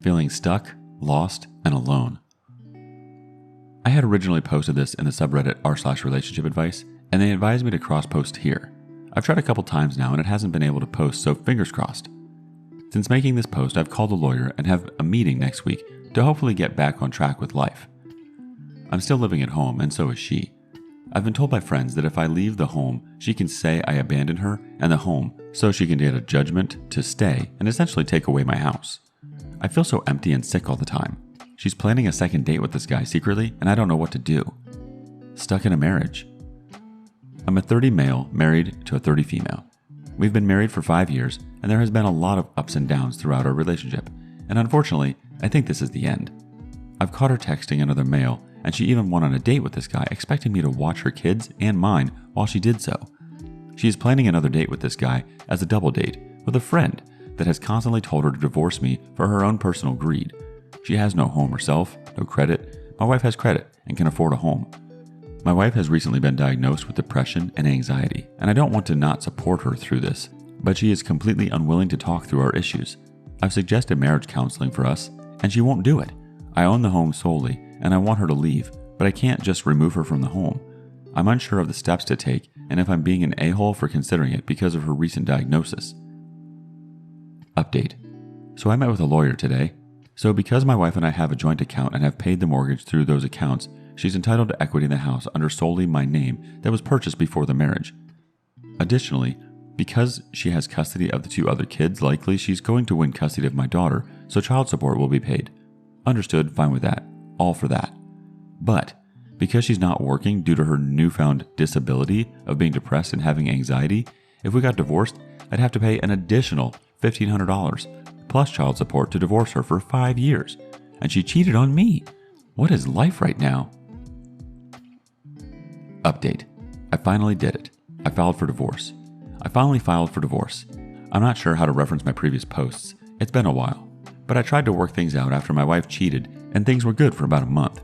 Feeling stuck, lost, and alone. I had originally posted this in the subreddit r/relationship advice, and they advised me to cross-post here. I've tried a couple times now and it hasn't been able to post, so fingers crossed. Since making this post, I've called a lawyer and have a meeting next week to hopefully get back on track with life. I'm still living at home, and so is she. I've been told by friends that if I leave the home, she can say I abandoned her and the home so she can get a judgment to stay and essentially take away my house. I feel so empty and sick all the time. She's planning a second date with this guy secretly, and I don't know what to do. Stuck in a marriage. I'm a 30 male married to a 30 female. We've been married for 5 years, and there has been a lot of ups and downs throughout our relationship, and unfortunately, I think this is the end. I've caught her texting another male, and she even went on a date with this guy, expecting me to watch her kids and mine while she did so. She is planning another date with this guy as a double date with a friend that has constantly told her to divorce me for her own personal greed. She has no home herself, no credit. My wife has credit and can afford a home. My wife has recently been diagnosed with depression and anxiety, and I don't want to not support her through this, but she is completely unwilling to talk through our issues. I've suggested marriage counseling for us, and she won't do it. I own the home solely, and I want her to leave, but I can't just remove her from the home. I'm unsure of the steps to take and if I'm being an a-hole for considering it because of her recent diagnosis. Update. So I met with a lawyer today. So because my wife and I have a joint account and have paid the mortgage through those accounts, she's entitled to equity in the house under solely my name that was purchased before the marriage. Additionally, because she has custody of the 2 other kids, likely she's going to win custody of my daughter, so child support will be paid. Understood, fine with that. All for that. But because she's not working due to her newfound disability of being depressed and having anxiety, if we got divorced, I'd have to pay an additional $1,500 plus child support to divorce her for 5 years. And she cheated on me. What is life right now? Update. I finally did it. I filed for divorce. I'm not sure how to reference my previous posts. It's been a while. But I tried to work things out after my wife cheated, and things were good for about a month.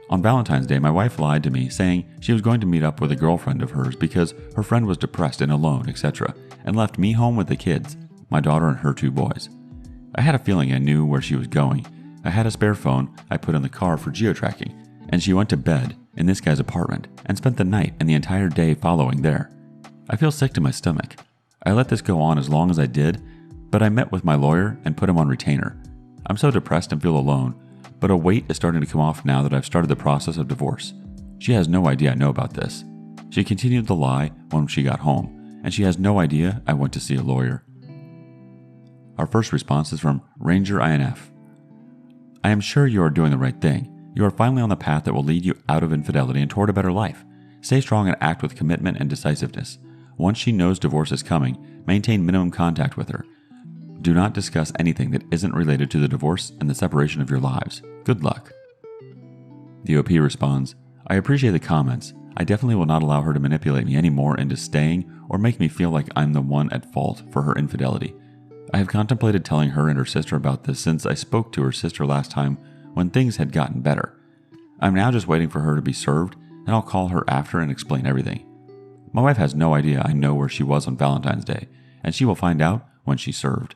On Valentine's Day, my wife lied to me, saying she was going to meet up with a girlfriend of hers because her friend was depressed and alone, etc., and left me home with the kids, my daughter and her 2 boys. I had a feeling I knew where she was going. I had a spare phone I put in the car for geo-tracking, and she went to bed in this guy's apartment and spent the night and the entire day following there. I feel sick to my stomach. I let this go on as long as I did, but I met with my lawyer and put him on retainer. I'm so depressed and feel alone, but a weight is starting to come off now that I've started the process of divorce. She has no idea I know about this. She continued to lie when she got home, and she has no idea I went to see a lawyer. Our first response is from Ranger INF. I am sure you are doing the right thing. You are finally on the path that will lead you out of infidelity and toward a better life. Stay strong and act with commitment and decisiveness. Once she knows divorce is coming, maintain minimum contact with her. Do not discuss anything that isn't related to the divorce and the separation of your lives. Good luck. The OP responds, I appreciate the comments. I definitely will not allow her to manipulate me anymore into staying or make me feel like I'm the one at fault for her infidelity. I have contemplated telling her and her sister about this since I spoke to her sister last time when things had gotten better. I'm now just waiting for her to be served, and I'll call her after and explain everything. My wife has no idea I know where she was on Valentine's Day, and she will find out when she's served.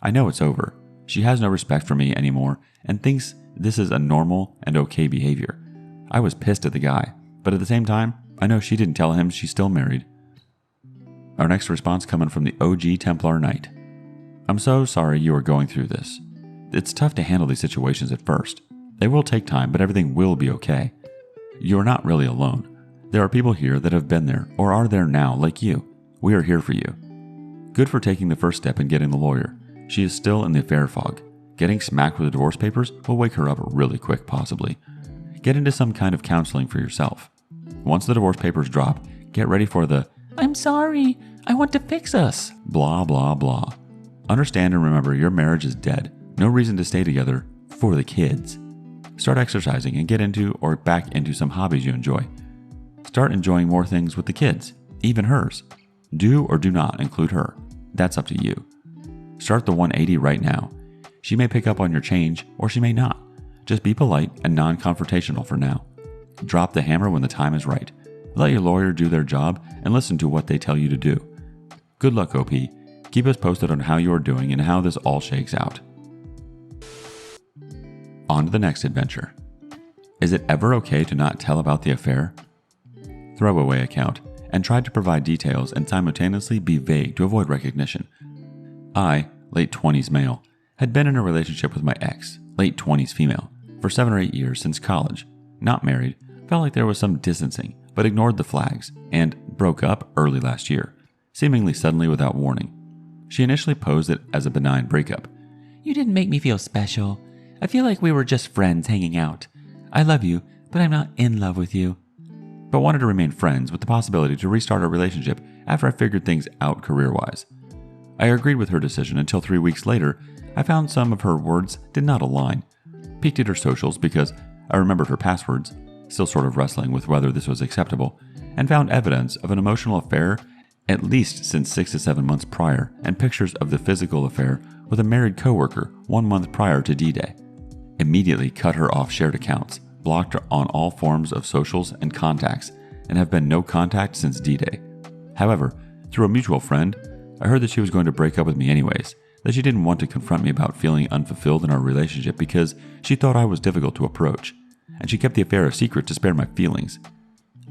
I know it's over. She has no respect for me anymore and thinks this is a normal and okay behavior. I was pissed at the guy, but at the same time, I know she didn't tell him she's still married. Our next response coming from the OG Templar Knight. I'm so sorry you are going through this. It's tough to handle these situations at first. They will take time, but everything will be okay. You are not really alone. There are people here that have been there or are there now like you. We are here for you. Good for taking the first step and getting the lawyer. She is still in the affair fog. Getting smacked with the divorce papers will wake her up really quick, possibly. Get into some kind of counseling for yourself. Once the divorce papers drop, get ready for the, I'm sorry, I want to fix us, blah, blah, blah. Understand and remember your marriage is dead. No reason to stay together for the kids. Start exercising and get into or back into some hobbies you enjoy. Start enjoying more things with the kids, even hers. Do or do not include her. That's up to you. Start the 180 right now. She may pick up on your change or she may not. Just be polite and non-confrontational for now. Drop the hammer when the time is right. Let your lawyer do their job and listen to what they tell you to do. Good luck, OP. Keep us posted on how you are doing and how this all shakes out. On to the next adventure. Is it ever okay to not tell about the affair? Throwaway account, and tried to provide details and simultaneously be vague to avoid recognition. I, late 20s male, had been in a relationship with my ex, late 20s female, for 7 or 8 years since college, not married, felt like there was some distancing, but ignored the flags, and broke up early last year, seemingly suddenly without warning. She initially posed it as a benign breakup. "You didn't make me feel special. I feel like we were just friends hanging out. I love you, but I'm not in love with you." But wanted to remain friends with the possibility to restart our relationship after I figured things out career-wise. I agreed with her decision until 3 weeks later, I found some of her words did not align. Peeked at her socials because I remembered her passwords, still sort of wrestling with whether this was acceptable, and found evidence of an emotional affair at least since 6 to 7 months prior, and pictures of the physical affair with a married coworker 1 month prior to D-Day. Immediately cut her off shared accounts, blocked her on all forms of socials and contacts, and have been no contact since D-Day. However, through a mutual friend, I heard that she was going to break up with me anyways, that she didn't want to confront me about feeling unfulfilled in our relationship because she thought I was difficult to approach, and she kept the affair a secret to spare my feelings.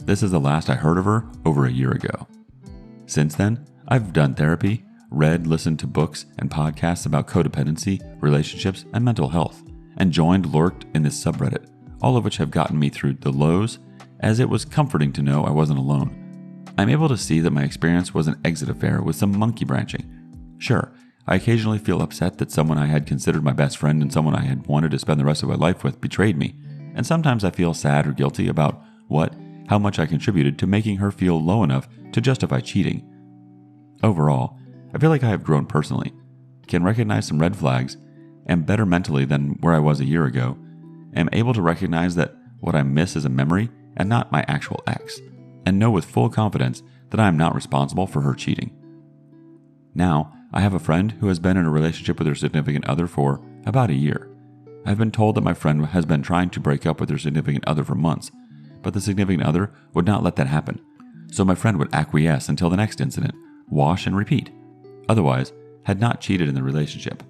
This is the last I heard of her over a year ago. Since then, I've done therapy, read, listened to books and podcasts about codependency, relationships, and mental health, and lurked in this subreddit, all of which have gotten me through the lows, as it was comforting to know I wasn't alone. I'm able to see that my experience was an exit affair with some monkey branching. Sure, I occasionally feel upset that someone I had considered my best friend and someone I had wanted to spend the rest of my life with betrayed me, and sometimes I feel sad or guilty about how much I contributed to making her feel low enough to justify cheating. Overall, I feel like I have grown personally, can recognize some red flags, am better mentally than where I was a year ago, am able to recognize that what I miss is a memory and not my actual ex, and know with full confidence that I am not responsible for her cheating. Now, I have a friend who has been in a relationship with her significant other for about a year. I've been told that my friend has been trying to break up with her significant other for months, but the significant other would not let that happen. So my friend would acquiesce until the next incident, wash and repeat. Otherwise, had not cheated in the relationship.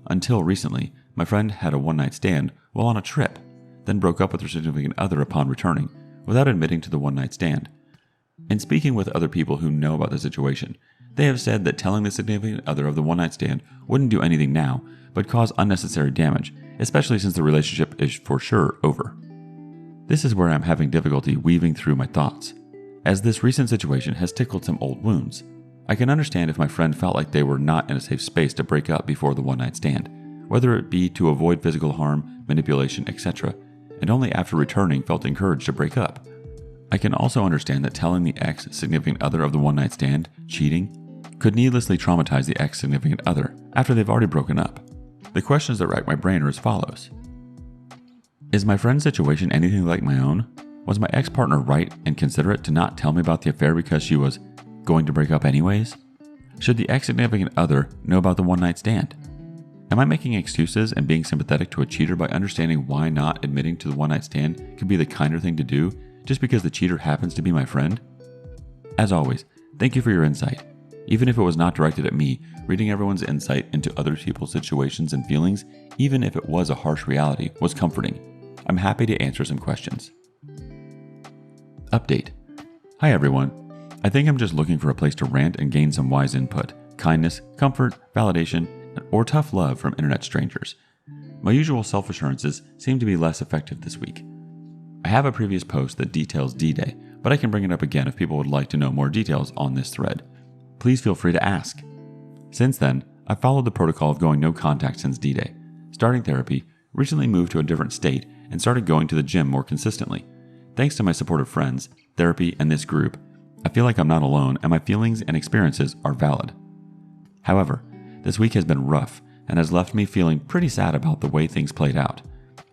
Until recently, my friend had a one-night stand while on a trip, then broke up with her significant other upon returning, without admitting to the one-night stand. In speaking with other people who know about the situation, they have said that telling the significant other of the one-night stand wouldn't do anything now, but cause unnecessary damage, especially since the relationship is for sure over. This is where I'm having difficulty weaving through my thoughts, as this recent situation has tickled some old wounds. I can understand if my friend felt like they were not in a safe space to break up before the one-night stand, whether it be to avoid physical harm, manipulation, etc., and only after returning felt encouraged to break up. I can also understand that telling the ex-significant other of the one-night stand, cheating, could needlessly traumatize the ex-significant other after they've already broken up. The questions that rack my brain are as follows. Is my friend's situation anything like my own? Was my ex-partner right and considerate to not tell me about the affair because she was going to break up anyways? Should the ex-significant other know about the one-night stand? Am I making excuses and being sympathetic to a cheater by understanding why not admitting to the one-night stand could be the kinder thing to do just because the cheater happens to be my friend? As always, thank you for your insight. Even if it was not directed at me, reading everyone's insight into other people's situations and feelings, even if it was a harsh reality, was comforting. I'm happy to answer some questions. Update. Hi everyone. I think I'm just looking for a place to rant and gain some wise input, kindness, comfort, validation, or tough love from internet strangers. My usual self-assurances seem to be less effective this week. I have a previous post that details D-Day, but I can bring it up again if people would like to know more details on this thread. Please feel free to ask. Since then, I've followed the protocol of going no contact since D-Day, starting therapy, recently moved to a different state, and started going to the gym more consistently. Thanks to my supportive friends, therapy, and this group, I feel like I'm not alone and my feelings and experiences are valid. However, this week has been rough and has left me feeling pretty sad about the way things played out.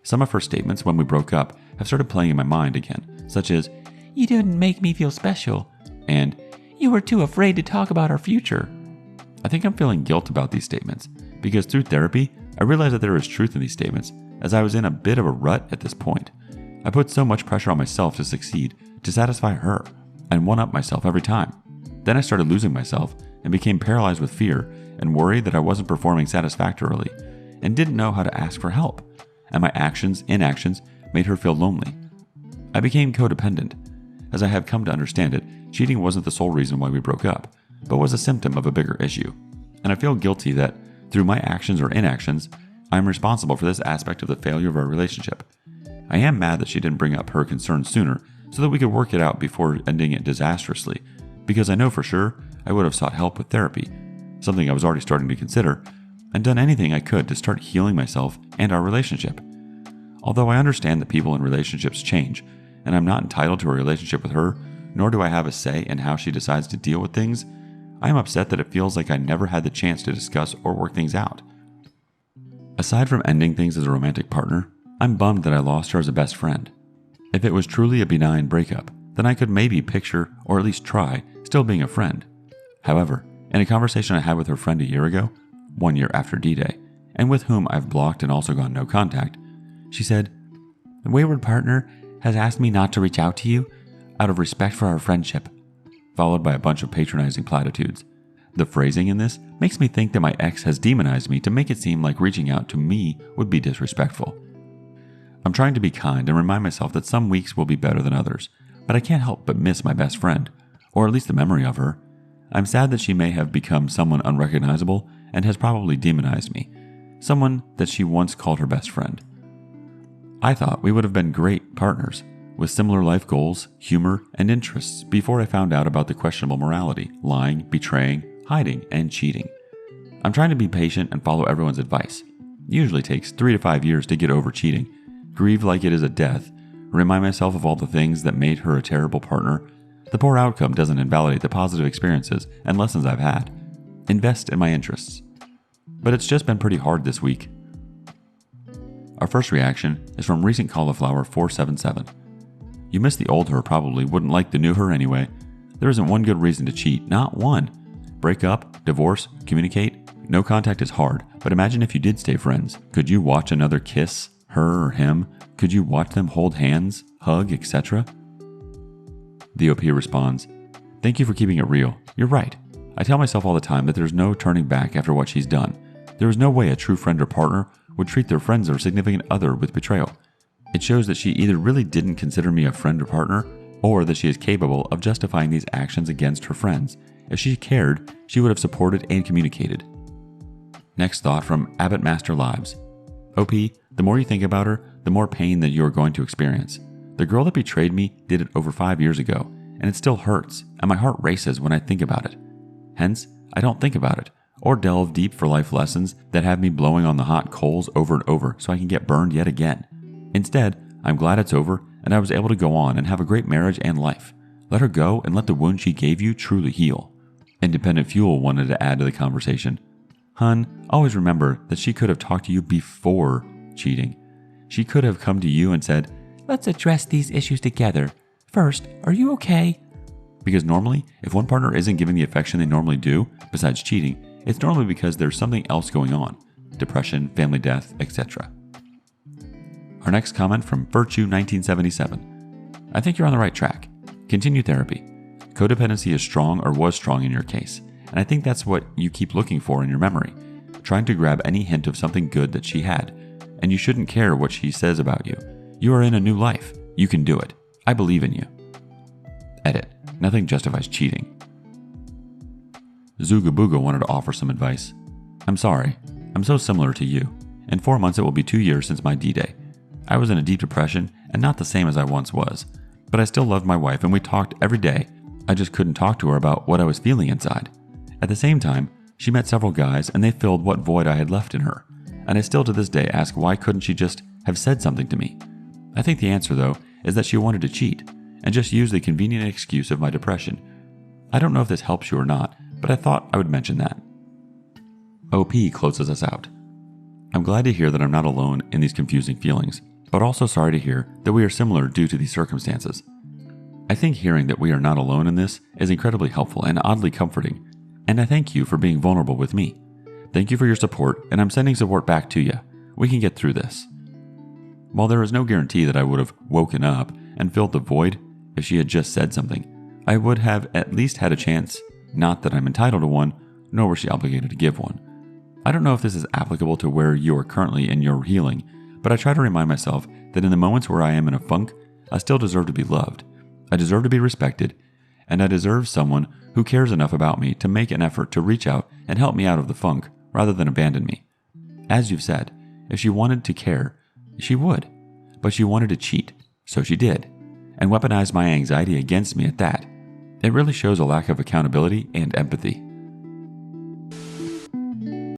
Some of her statements when we broke up have started playing in my mind again, such as, "You didn't make me feel special," and "You were too afraid to talk about our future." I think I'm feeling guilt about these statements, because through therapy, I realized that there is truth in these statements, as I was in a bit of a rut at this point. I put so much pressure on myself to succeed, to satisfy her, and one-up myself every time. Then I started losing myself and became paralyzed with fear and worried that I wasn't performing satisfactorily and didn't know how to ask for help. and my inactions made her feel lonely. I became codependent. As I have come to understand it, cheating wasn't the sole reason why we broke up, but was a symptom of a bigger issue. And I feel guilty that, through my actions or inactions, I am responsible for this aspect of the failure of our relationship. I am mad that she didn't bring up her concerns sooner so that we could work it out before ending it disastrously, because I know for sure I would have sought help with therapy, something I was already starting to consider, and done anything I could to start healing myself and our relationship. Although I understand that people in relationships change, and I'm not entitled to a relationship with her, nor do I have a say in how she decides to deal with things, I am upset that it feels like I never had the chance to discuss or work things out. Aside from ending things as a romantic partner, I'm bummed that I lost her as a best friend. If it was truly a benign breakup, then I could maybe picture, or at least try, still being a friend. However, in a conversation I had with her friend a year ago, 1 year after D-Day, and with whom I've blocked and also gone no contact, she said, "The wayward partner has asked me not to reach out to you out of respect for our friendship," followed by a bunch of patronizing platitudes. The phrasing in this makes me think that my ex has demonized me to make it seem like reaching out to me would be disrespectful. I'm trying to be kind and remind myself that some weeks will be better than others, but I can't help but miss my best friend, or at least the memory of her. I'm sad that she may have become someone unrecognizable and has probably demonized me, someone that she once called her best friend. I thought we would have been great partners, with similar life goals, humor, and interests before I found out about the questionable morality, lying, betraying, hiding, and cheating. I'm trying to be patient and follow everyone's advice. It usually takes 3 to 5 years to get over cheating, grieve like it is a death, remind myself of all the things that made her a terrible partner. The poor outcome doesn't invalidate the positive experiences and lessons I've had. Invest in my interests. But it's just been pretty hard this week. Our first reaction is from recent cauliflower 477. You miss the old her probably, wouldn't like the new her anyway. There isn't one good reason to cheat, not one. Break up, divorce, communicate. No contact is hard, but imagine if you did stay friends. Could you watch another kiss, her or him? Could you watch them hold hands, hug, etc.? The OP responds, "Thank you for keeping it real. You're right. I tell myself all the time that there's no turning back after what she's done. There is no way a true friend or partner would treat their friends or significant other with betrayal. It shows that she either really didn't consider me a friend or partner, or that she is capable of justifying these actions against her friends. If she cared, she would have supported and communicated." Next thought from Abbott Master Lives. OP, the more you think about her, the more pain that you are going to experience. The girl that betrayed me did it over 5 years ago, and it still hurts, and my heart races when I think about it. Hence, I don't think about it, or delve deep for life lessons that have me blowing on the hot coals over and over so I can get burned yet again. Instead, I'm glad it's over and I was able to go on and have a great marriage and life. Let her go and let the wound she gave you truly heal. Independent Fuel wanted to add to the conversation. Hun, always remember that she could have talked to you before cheating. She could have come to you and said, "Let's address these issues together. First, are you okay?" Because normally, if one partner isn't giving the affection they normally do, besides cheating, it's normally because there's something else going on. Depression, family death, etc. Our next comment from Virtue 1977. I think you're on the right track. Continue therapy. Codependency is strong or was strong in your case, and I think that's what you keep looking for in your memory, trying to grab any hint of something good that she had, and you shouldn't care what she says about you. You are in a new life. You can do it. I believe in you. Edit. Nothing justifies cheating. Zugabooga wanted to offer some advice. I'm sorry. I'm so similar to you. In 4 months it will be 2 years since my D-Day. I was in a deep depression and not the same as I once was, but I still loved my wife and we talked every day. I just couldn't talk to her about what I was feeling inside. At the same time, she met several guys and they filled what void I had left in her, and I still to this day ask why couldn't she just have said something to me. I think the answer though is that she wanted to cheat and just use the convenient excuse of my depression. I don't know if this helps you or not, but I thought I would mention that. OP closes us out. I'm glad to hear that I'm not alone in these confusing feelings, but also sorry to hear that we are similar due to these circumstances. I think hearing that we are not alone in this is incredibly helpful and oddly comforting, and I thank you for being vulnerable with me. Thank you for your support, and I'm sending support back to you. We can get through this. While there is no guarantee that I would have woken up and filled the void if she had just said something, I would have at least had a chance, not that I'm entitled to one, nor was she obligated to give one. I don't know if this is applicable to where you are currently in your healing, but I try to remind myself that in the moments where I am in a funk, I still deserve to be loved. I deserve to be respected, and I deserve someone who cares enough about me to make an effort to reach out and help me out of the funk rather than abandon me. As you've said, if she wanted to care, she would, but she wanted to cheat, so she did, and weaponized my anxiety against me at that. It really shows a lack of accountability and empathy.